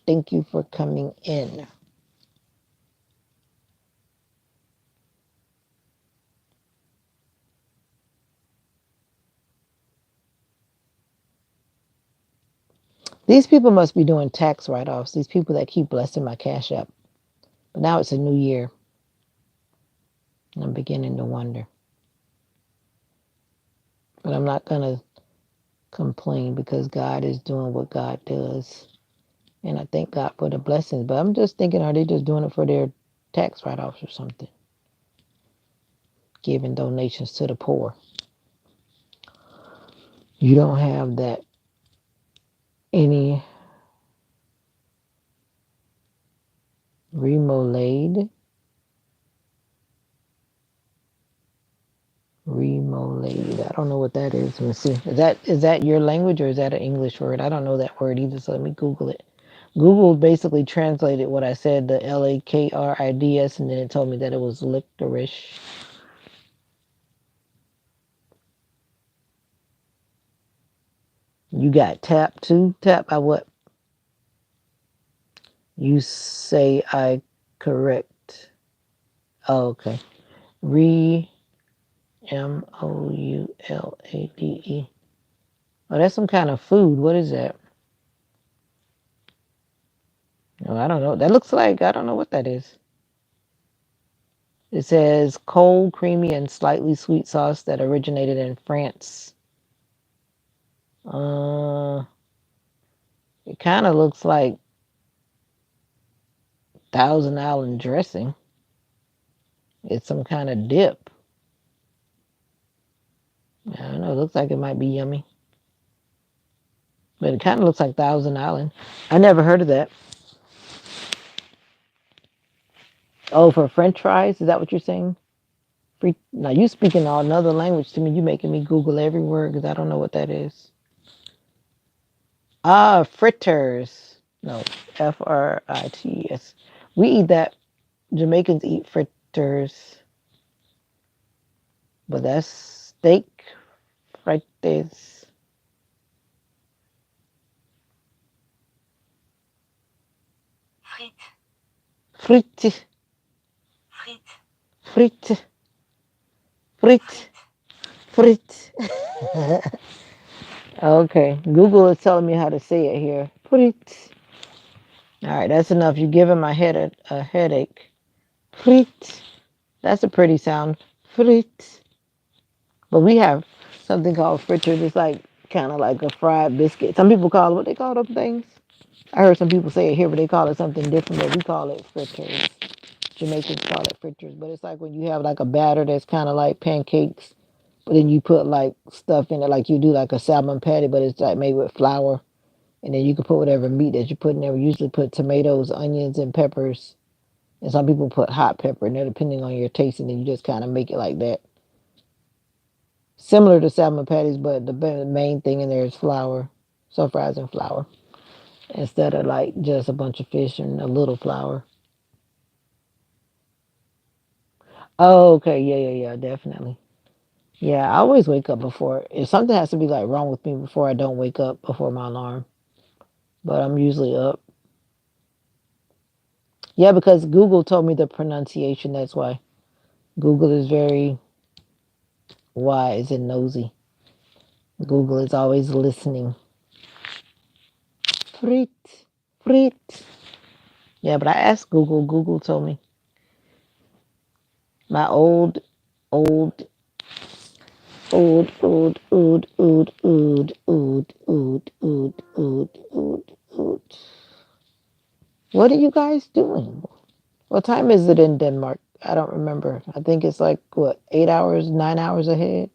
Thank you for coming in. These people must be doing tax write-offs. These people that keep blessing my Cash App. But now it's a new year. And I'm beginning to wonder. But I'm not going to complain because God is doing what God does. And I thank God for the blessings. But I'm just thinking, are they just doing it for their tax write-offs or something? Giving donations to the poor. You don't have that any remoulade. Remoulade. I don't know what that is. Let me see. Is that your language or is that an English word? I don't know that word either, so let me Google it. Google basically translated what I said, the Lakrids, and then it told me that it was licorice. You got tap too? Tap by what? You say I correct. Oh, okay. Moulade. Oh, that's some kind of food. What is that? Oh, I don't know. That looks like, I don't know what that is. It says cold, creamy, and slightly sweet sauce that originated in France. Uh, it kind of looks like Thousand Island dressing. It's some kind of dip. I don't know. It looks like it might be yummy. But it kind of looks like Thousand Island. I never heard of that. Oh, for French fries? Is that what you're saying? Now, you speaking another language to me. You making me Google every word because I don't know what that is. Ah, fritters. No, Frits. We eat that. Jamaicans eat fritters, but that's steak fritters. Frites. Frites. Frites. Frites. Okay, Google is telling me how to say it here. Frites. All right, that's enough. You're giving my head a headache. Frites. That's a pretty sound. Frites. But we have something called fritters. It's like kind of like a fried biscuit. Some people call it, what they call those things? I heard some people say it here, but they call it something different. But we call it fritters. Jamaicans call it fritters. But it's like when you have like a batter that's kind of like pancakes, but then you put like stuff in it, like you do like a salmon patty, but it's like made with flour. And then you can put whatever meat that you put in there. We usually put tomatoes, onions, and peppers. And some people put hot pepper in there, depending on your taste. And then you just kind of make it like that. Similar to salmon patties, but the main thing in there is flour, so fries and flour, instead of like just a bunch of fish and a little flour. Oh, okay, yeah, definitely. Yeah, I always wake up before. If something has to be like wrong with me before I don't wake up before my alarm, but I'm usually up. Yeah, because Google told me the pronunciation. That's why Google is very wise and nosy. Google is always listening. Frit, frit. Yeah, but I asked Google. Google told me. My old, old. What are you guys doing? What time is it in Denmark? I don't remember. I think it's like, what, 8 hours, 9 hours ahead?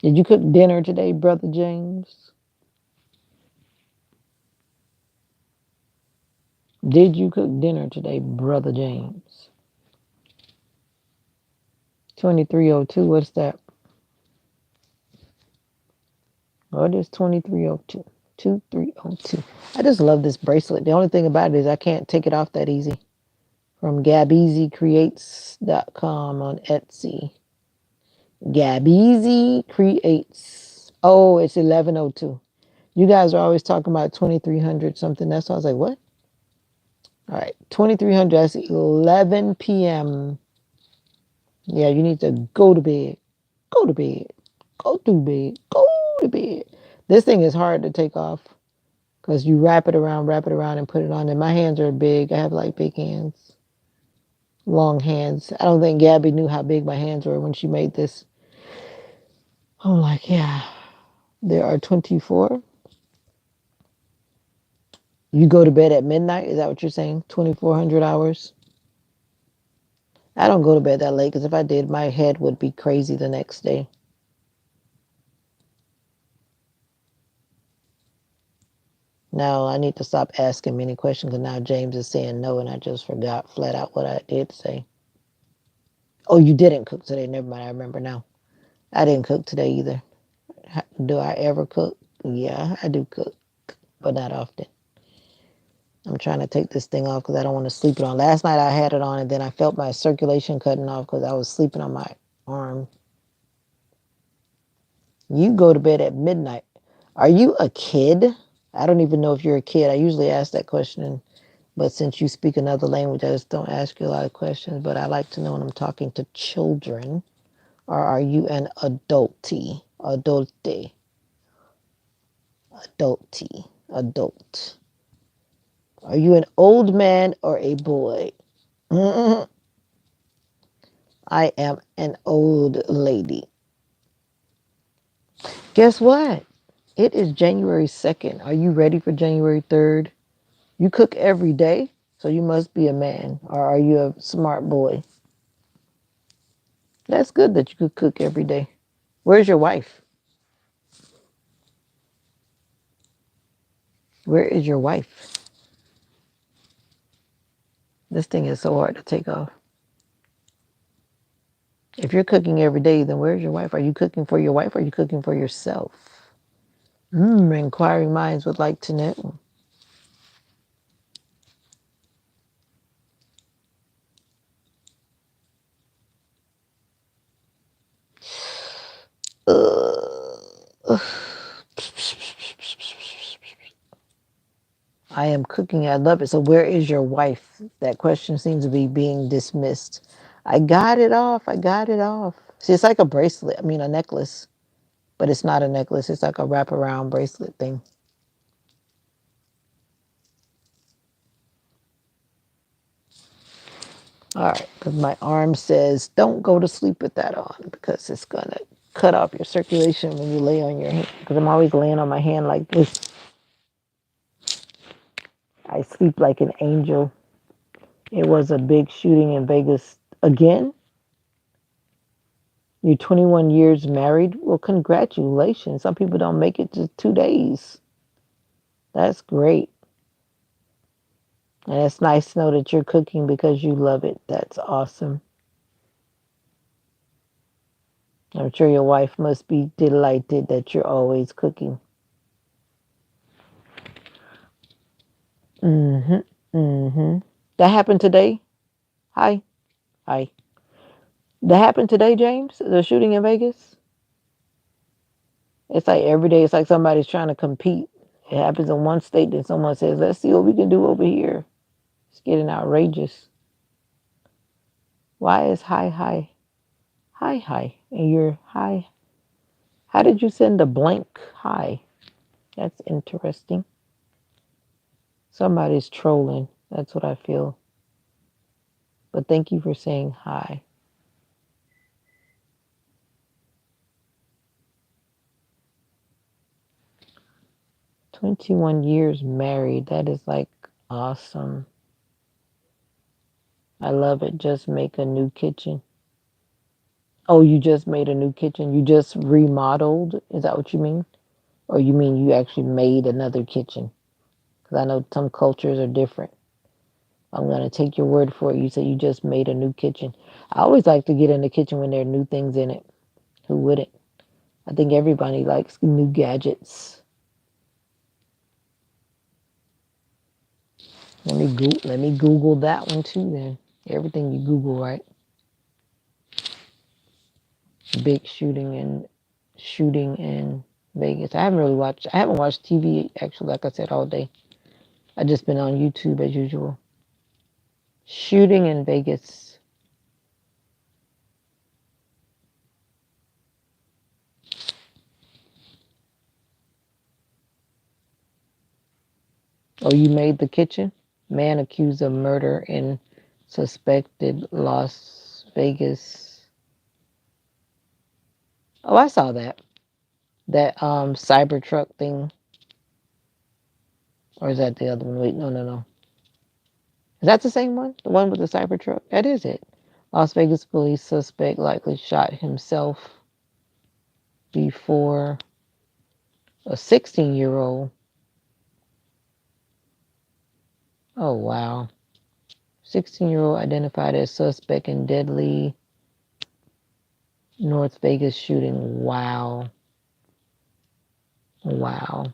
Did you cook dinner today, Brother James? Did you cook dinner today, Brother James? 2302, what's that? What is 2302? 2302. I just love this bracelet. The only thing about it is I can't take it off that easy. From GabEasyCreates.com on Etsy. Gabeezy Creates. Oh, it's 1102. You guys are always talking about 2300 something. That's why I was like, what? All right, 2300. That's 11 p.m. Yeah, you need to go to bed. Go to bed. Go to bed. Go to bed. This thing is hard to take off because you wrap it around, and put it on. And my hands are big. I have like big hands, long hands. I don't think Gabby knew how big my hands were when she made this. I'm like, yeah, there are 24. You go to bed at midnight? Is that what you're saying? 2400 hours? I don't go to bed that late because if I did, my head would be crazy the next day. Now I need to stop asking many questions because now James is saying no and I just forgot flat out what I did say. Oh, you didn't cook today. Never mind. I remember now. I didn't cook today either. Do I ever cook? Yeah, I do cook, but not often. I'm trying to take this thing off because I don't want to sleep it on. Last night I had it on and then I felt my circulation cutting off because I was sleeping on my arm. You go to bed at midnight. Are you a kid? I don't even know if you're a kid. I usually ask that question, but since you speak another language, I just don't ask you a lot of questions. But I like to know when I'm talking to children. Or are you an adulty? Adulte. Adulty. Adult. Are you an old man or a boy? I am an old lady. Guess what? It is January 2nd. Are you ready for January 3rd? You cook every day, so you must be a man. Or are you a smart boy? That's good that you could cook every day. Where's your wife? Where is your wife? This thing is so hard to take off. If you're cooking every day, then where's your wife? Are you cooking for your wife or are you cooking for yourself? Inquiring minds would like to know. I am cooking. I love it. So where is your wife? That question seems to be being dismissed. I got it off. I got it off. See, it's like a bracelet. I mean, a necklace, but it's not a necklace. It's like a wraparound bracelet thing. All right, because my arm says don't go to sleep with that on because it's gonna cut off your circulation when you lay on your hand. Because I'm always laying on my hand like this. I sleep like an angel. It was a big shooting in Vegas again. You're 21 years married. Well, congratulations. Some people don't make it to 2 days. That's great. And it's nice to know that you're cooking because you love it. That's awesome. I'm sure your wife must be delighted that you're always cooking. Mm-hmm. Mm-hmm. That happened today? Hi. Hi. That happened today, James? The shooting in Vegas? It's like every day, it's like somebody's trying to compete. It happens in one state, then someone says, let's see what we can do over here. It's getting outrageous. Why is hi, hi, hi, hi? And you're hi. How did you send a blank hi? That's interesting. Somebody's trolling. That's what I feel. But thank you for saying hi. 21 years married. That is like awesome. I love it. Just make a new kitchen. Oh, you just made a new kitchen? You just remodeled? Is that what you mean? Or you mean you actually made another kitchen? Because I know some cultures are different. I'm going to take your word for it. You said you just made a new kitchen. I always like to get in the kitchen when there are new things in it. Who wouldn't? I think everybody likes new gadgets. Let me Google that one too then. Everything you Google, right? Big shooting and Vegas. I haven't watched TV actually, like I said, all day. I just been on YouTube as usual. Shooting in Vegas. Oh, you made the kitchen? Man accused of murder in suspected Las Vegas. Oh, I saw that. That Cybertruck thing. Or is that the other one? Wait, no, no, no. Is that the same one? The one with the Cybertruck? That is it. Las Vegas police suspect likely shot himself before a 16-year-old. Oh, wow. 16-year-old identified as suspect in deadly North Vegas shooting. Wow. Wow.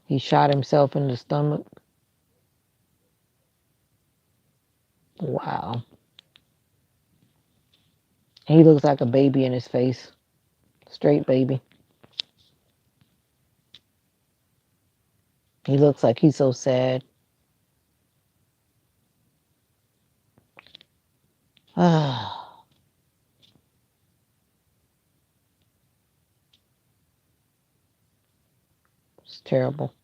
He shot himself in the stomach. Wow. He looks like a baby in his face. Straight baby. He looks like he's so sad. Ah, it's terrible.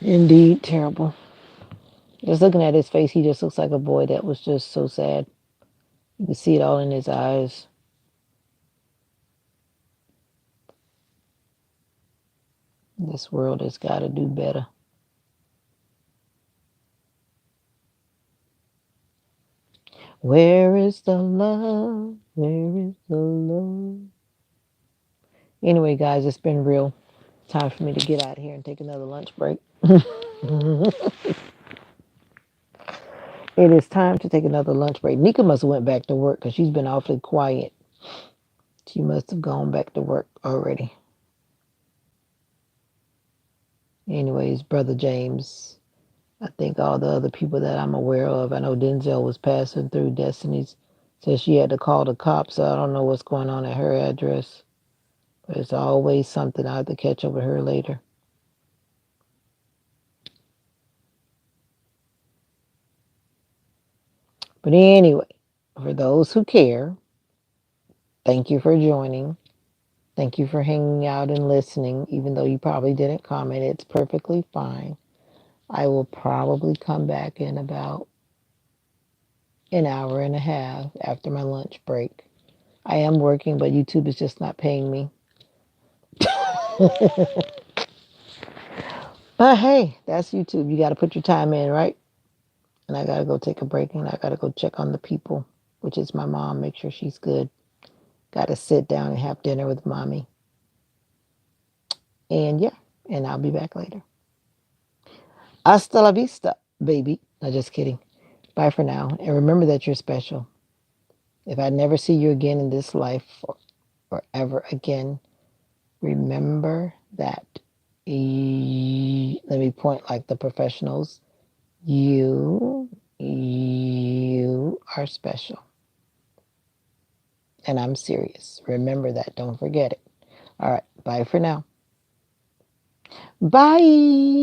Indeed, terrible. Just looking at his face, he just looks like a boy that was just so sad. You can see it all in his eyes. This world has got to do better. Where is the love? Where is the love? Anyway, guys, it's been real. Time for me to get out of here and take another lunch break. It is time to take another lunch break. Nika must have went back to work because she's been awfully quiet. She must have gone back to work already. Anyways, Brother James, I think all the other people that I'm aware of, I know Denzel was passing through. Destiny's said she had to call the cops, so I don't know what's going on at her address. But it's always something. I have to catch up with her later. But anyway, for those who care, thank you for joining. Thank you for hanging out and listening, even though you probably didn't comment. It's perfectly fine. I will probably come back in about an hour and a half after my lunch break. I am working, but YouTube is just not paying me. But hey, that's YouTube. You got to put your time in, right? And I got to go take a break and I got to go check on the people, which is my mom, make sure she's good. Got to sit down and have dinner with mommy. And yeah, and I'll be back later. Hasta la vista, baby. No, just kidding. Bye for now. And remember that you're special. If I never see you again in this life or ever again, remember that. Let me point like the professionals. You are special. And I'm serious. Remember that. Don't forget it. All right. Bye for now. Bye.